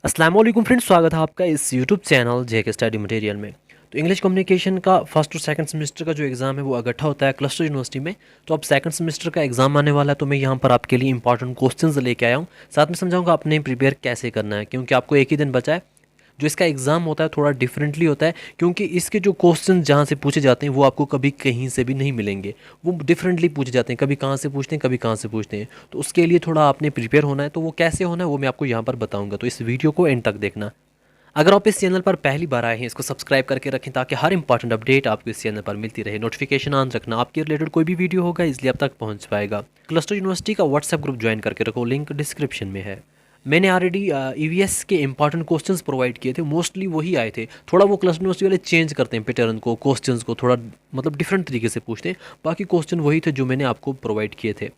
अस्सलाम वालेकुम फ्रेंड्स, स्वागत है आपका इस यूट्यूब चैनल जेके स्टडी मटेरियल में। तो इंग्लिश कम्युनिकेशन का फर्स्ट और सेकंड सेमेस्टर का जो एग्ज़ाम है वो अगट्ठा होता है क्लस्टर यूनिवर्सिटी में। तो अब सेकंड सेमेस्टर का एग्ज़ाम आने वाला है, तो मैं यहाँ पर आपके लिए इंपॉर्टेंट क्वेश्चंस लेके आया हूँ। साथ में समझाऊंगा आपने प्रिपेयर कैसे करना है, क्योंकि आपको एक ही दिन बचा है। जो इसका एग्ज़ाम होता है थोड़ा डिफरेंटली होता है, क्योंकि इसके जो क्वेश्चन जहाँ से पूछे जाते हैं वो आपको कभी कहीं से भी नहीं मिलेंगे। वो डिफरेंटली पूछे जाते हैं, कभी कहाँ से पूछते हैं, कभी कहाँ से पूछते हैं। तो उसके लिए थोड़ा आपने प्रिपेयर होना है। तो वो कैसे होना है वो मैं आपको यहाँ पर बताऊँगा, तो इस वीडियो को एंड तक देखना। अगर आप इस चैनल पर पहली बार आए हैं, इसको सब्सक्राइब करके रखें ताकि हर इंपॉर्टेंट अपडेट आपको इस चैनल पर मिलती रहे। नोटिफिकेशन ऑन रखना, आपके रिलेटेड कोई भी वीडियो होगा इसलिए अब तक पहुंच पाएगा। क्लस्टर यूनिवर्सिटी का व्हाट्सएप ग्रुप ज्वाइन करके रखो, लिंक डिस्क्रिप्शन में है। मैंने ऑलरेडी ईवीएस के इंपॉर्टेंट क्वेश्चंस प्रोवाइड किए थे, मोस्टली वही आए थे। थोड़ा वो क्लस्टर यूनिवर्सिटी वाले चेंज करते हैं पैटर्न को, क्वेश्चंस को थोड़ा मतलब डिफरेंट तरीके से पूछते हैं। बाकी क्वेश्चन वही थे जो मैंने आपको प्रोवाइड किए थे।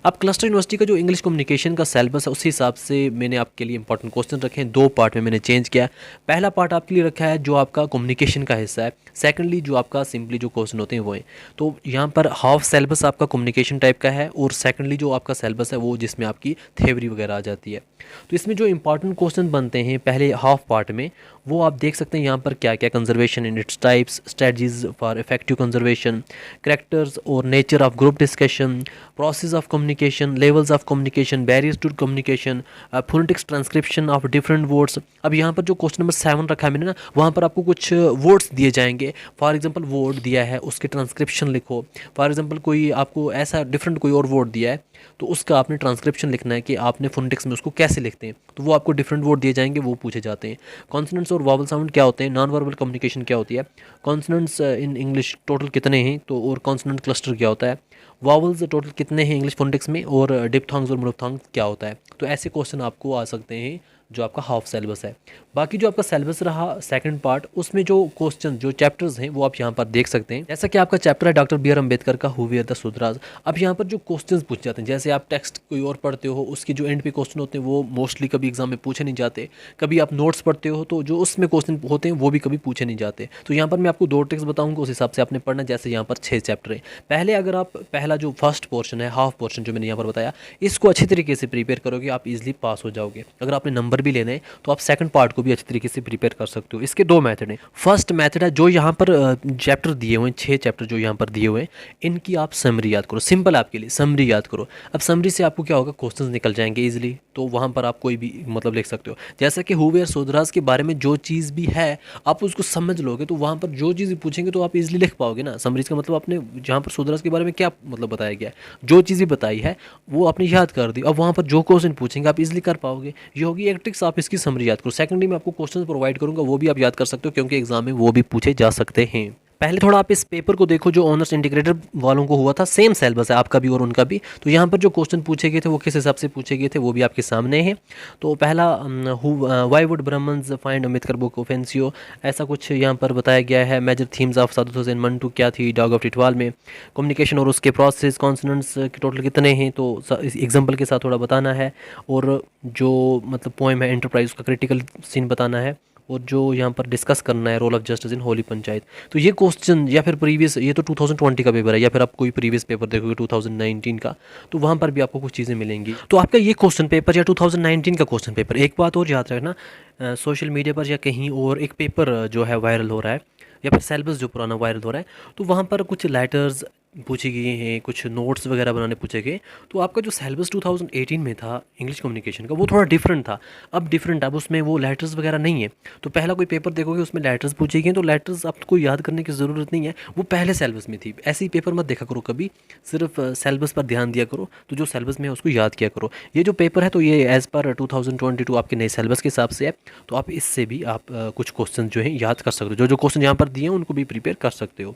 अब क्लस्टर यूनिवर्सिटी का जो इंग्लिश कम्युनिकेशन का सिलेबस है उसी हिसाब से मैंने आपके लिए इंपॉर्टेंट क्वेश्चन रखे हैं। दो पार्ट में मैंने चेंज किया है। पहला पार्ट आपके लिए रखा है जो आपका कम्युनिकेशन का हिस्सा है। सेकेंडली जो आपका सिंपली जो क्वेश्चन होते हैं वो हैं। तो यहाँ पर हाफ सिलेबस आपका कम्युनिकेशन टाइप का है, और सेकेंडली जो आपका सिलेबस है वो जिसमें आपकी थ्योरी वगैरह आ जाती है। तो इसमें जो इंपॉर्टेंट क्वेश्चन बनते हैं पहले हाफ पार्ट में, वो आप देख सकते हैं यहाँ पर क्या क्या। Conservation in its types, strategies for effective conservation, characters और nature of group discussion, process of communication, levels of communication, barriers to communication, phonetics transcription of different words. अब यहाँ पर जो क्वेश्चन नंबर 7 रखा है मैंने ना, वहाँ पर आपको कुछ वर्ड्स दिए जाएंगे। फॉर एग्जांपल वर्ड दिया है, उसके ट्रांसक्रिप्शन लिखो। फॉर एग्जांपल कोई आपको ऐसा डिफरेंट कोई और वर्ड दिया है, तो उसका आपने ट्रांसक्रिप्शन लिखना है कि आपने फोनेटिक्स में उसको कैसे लिखते हैं। तो वो आपको डिफरेंट वर्ड दिए जाएंगे, वो पूछे जाते हैं। कॉन्सोनेंट्स और वॉवल साउंड क्या होते हैं, नॉन वर्बल कम्युनिकेशन क्या होती है, कॉन्सोनेंट्स इन इंग्लिश टोटल कितने हैं, तो और कॉन्सोनेंट क्लस्टर क्या होता है, वॉवल्स टोटल कितने हैं इंग्लिश फोनेटिक्स में, और डिप्थोंग्स और मोनोफ्थोंग्स क्या होता है। तो ऐसे क्वेश्चन आपको आ सकते हैं जो आपका हाफ सिलेबस है। बाकी जो आपका सिलेबस रहा सेकंड पार्ट, उसमें जो क्वेश्चन जो चैप्टर्स हैं वो आप यहाँ पर देख सकते हैं। जैसा कि आपका चैप्टर है डॉक्टर बी आर अम्बेडकर का, हु वेयर द शूद्रास। अब यहाँ पर जो क्वेश्चंस पूछे जाते हैं, जैसे आप टेक्स्ट कोई और पढ़ते हो, उसके जो एंड पे क्वेश्चन होते हैं वो मोस्टली कभी एग्जाम में पूछे नहीं जाते। कभी आप नोट्स पढ़ते हो तो जो उसमें क्वेश्चन होते हैं वो भी कभी पूछे नहीं जाते। तो यहाँ पर मैं आपको दो ट्रिक्स बताऊंगा, उस हिसाब से आपने पढ़ना। जैसे यहाँ पर 6 चैप्टर है। पहले अगर आप पहला जो फर्स्ट पोर्शन है, हाफ पोर्शन जो मैंने यहाँ पर बताया, इसको अच्छी तरीके से प्रिपेयर करोगे, आप इजिली पास हो जाओगे। अगर आपने नंबर भी लेने हैं तो आप सेकंड पार्ट को भी अच्छी तरीके से प्रिपेयर कर सकते हो। इसके दो मेथड हैं। फर्स्ट मेथड है जो यहाँ पर चैप्टर दिए हुए हैं, 6 चैप्टर जो यहाँ पर दिए हुए हैं, इनकी आप समरी याद करो। सिंपल आपके लिए समरी याद करो। अब समरी से आपको क्या होगा, क्वेश्चंस निकल जाएंगे इजीली। तो वहाँ पर आप कोई भी मतलब लिख सकते हो। जैसा कि हु वेयर शूद्रास के बारे में जो चीज़ भी है आप उसको समझ लोगे, तो वहाँ पर जो चीज़ पूछेंगे तो आप इजीली लिख पाओगे ना। समरीज का मतलब आपने जहाँ पर शूद्रास के बारे में क्या मतलब बताया गया है, जो चीज़ें बताई है वो आपने याद कर दी। अब वहाँ पर जो क्वेश्चन पूछेंगे आप इजीली कर पाओगे। ये होगी एक ट्रिक्स, आप इसकी समरी याद करो। सेकंडली मैं आपको क्वेश्चन प्रोवाइड करूंगा, वो भी आप याद कर सकते हो, क्योंकि एग्जाम में वो भी पूछे जा सकते हैं। पहले थोड़ा आप इस पेपर को देखो जो ऑनर्स इंटीग्रेटेड वालों को हुआ था। सेम सिलेबस है आपका भी और उनका भी। तो यहाँ पर जो क्वेश्चन पूछे गए थे वो किस हिसाब से पूछे गए थे वो भी आपके सामने है। तो पहला, why would Brahmins find Ambedkar book offensive, ऐसा कुछ यहाँ पर बताया गया है। Major themes of Saadat Hasan Manto क्या थी, डॉग ऑफ टिटवाल में। कम्युनिकेशन और उसके प्रोसेस, कॉन्सोनेंट्स के टोटल कितने हैं, तो एग्जाम्पल के साथ थोड़ा बताना है। और जो मतलब पोएम है एंटरप्राइज, उसका क्रिटिकल सीन बताना है। और जो यहाँ पर डिस्कस करना है role of justice in holy panchayat. तो ये क्वेश्चन, या फिर प्रीवियस, ये तो 2020 का पेपर है, या फिर आप कोई प्रीवियस पेपर देखोगे 2019 का, तो वहाँ पर भी आपको कुछ चीज़ें मिलेंगी। तो आपका ये क्वेश्चन पेपर या 2019 का क्वेश्चन पेपर, एक बात और याद रखना, सोशल मीडिया पर या कहीं और एक पेपर जो है वायरल हो रहा है, या फिर सिलेबस जो पुराना वायरल हो रहा है, तो वहाँ पर कुछ लेटर्स पूछी गई हैं, कुछ नोट्स वगैरह बनाने पूछे गए। तो आपका जो सिलेबस 2018 में था इंग्लिश कम्युनिकेशन का वो थोड़ा डिफरेंट था। अब डिफरेंट, अब उसमें वो लेटर्स वगैरह नहीं है। तो पहला कोई पेपर देखोगे उसमें लेटर्स पूछे गए, तो लेटर्स आपको याद करने की ज़रूरत नहीं है, वो पहले सिलेबस में थी। ऐसे ही पेपर मत देखा करो कभी, सिर्फ सिलेबस पर ध्यान दिया करो। तो जो सिलेबस में है उसको याद किया करो। ये जो पेपर है तो ये एज़ पर 2022 आपके नए सिलेबस के हिसाब से है। तो आप इससे भी आप कुछ क्वेश्चन जो है याद कर सकते हो। जो जो क्वेश्चन यहाँ पर दिए हैं उनको भी प्रिपेयर कर सकते हो।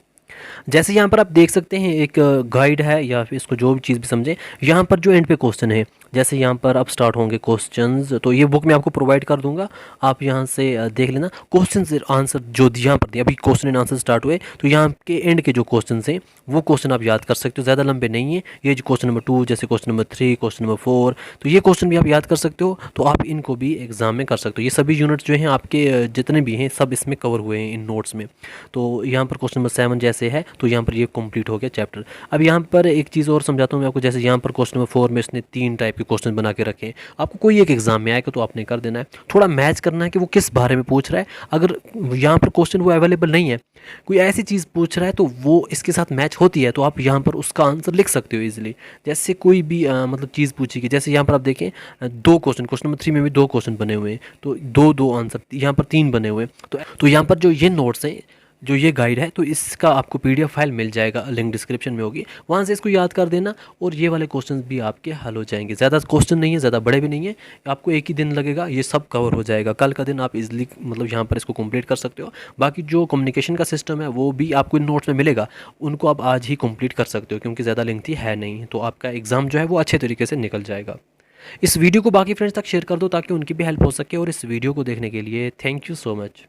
जैसे यहाँ पर आप देख सकते हैं एक गाइड है, या फिर इसको जो भी चीज़ भी समझे, यहाँ पर जो एंड पे क्वेश्चन है, जैसे यहाँ पर अब स्टार्ट होंगे क्वेश्चंस, तो ये बुक मैं आपको प्रोवाइड कर दूंगा, आप यहाँ से देख लेना। क्वेश्चन आंसर जो यहाँ पर दिए, अभी क्वेश्चन एंड आंसर स्टार्ट हुए, तो यहाँ के एंड के जो क्वेश्चन हैं वो क्वेश्चन आप याद कर सकते हो। ज़्यादा लंबे नहीं है ये, जो क्वेश्चन नंबर 2, जैसे क्वेश्चन नंबर 3, क्वेश्चन नंबर 4, तो ये क्वेश्चन भी आप याद कर सकते हो। तो आप इनको भी एग्जाम में कर सकते हो। ये सभी यूनिट्स जो हैं आपके जितने भी हैं सब इसमें कवर हुए हैं इन नोट्स में। तो यहाँ पर क्वेश्चन नंबर 7 जैसे से है, तो यहाँ पर ये कंप्लीट हो गया चैप्टर। अब यहाँ पर एक चीज़ और समझाता हूँ मैं आपको, जैसे यहाँ पर क्वेश्चन नंबर 4 में इसने 3 टाइप के क्वेश्चन बना के रखे हैं। आपको कोई एक एग्जाम में आएगा तो आपने कर देना है, थोड़ा मैच करना है कि वो किस बारे में पूछ रहा है। अगर यहाँ पर क्वेश्चन वो अवेलेबल नहीं है, कोई ऐसी चीज़ पूछ रहा है तो वो इसके साथ मैच होती है, तो आप यहाँ पर उसका आंसर लिख सकते हो ईजिली। जैसे कोई भी मतलब चीज़ पूछेगी, जैसे यहाँ पर आप देखें दो क्वेश्चन नंबर 3 में भी 2 क्वेश्चन बने हुए हैं, तो दो दो आंसर, यहाँ पर 3 बने हुए हैं। तो यहाँ पर जो ये नोट्स हैं, जो ये गाइड है, तो इसका आपको पीडीएफ फाइल मिल जाएगा, लिंक डिस्क्रिप्शन में होगी, वहाँ से इसको याद कर देना और ये वाले क्वेश्चंस भी आपके हल हो जाएंगे। ज़्यादा क्वेश्चन नहीं है, ज़्यादा बड़े भी नहीं है, आपको एक ही दिन लगेगा, ये सब कवर हो जाएगा। कल का दिन आप इजीली मतलब यहाँ पर इसको कंप्लीट कर सकते हो। बाकी जो कम्युनिकेशन का सिस्टम है वो भी आपको इन नोट्स में मिलेगा, उनको आप आज ही कंप्लीट कर सकते हो, क्योंकि ज़्यादा लेंथी है नहीं, तो आपका एग्ज़ाम जो है वो अच्छे तरीके से निकल जाएगा। इस वीडियो को बाकी फ्रेंड्स तक शेयर कर दो ताकि उनकी भी हेल्प हो सके, और इस वीडियो को देखने के लिए थैंक यू सो मच।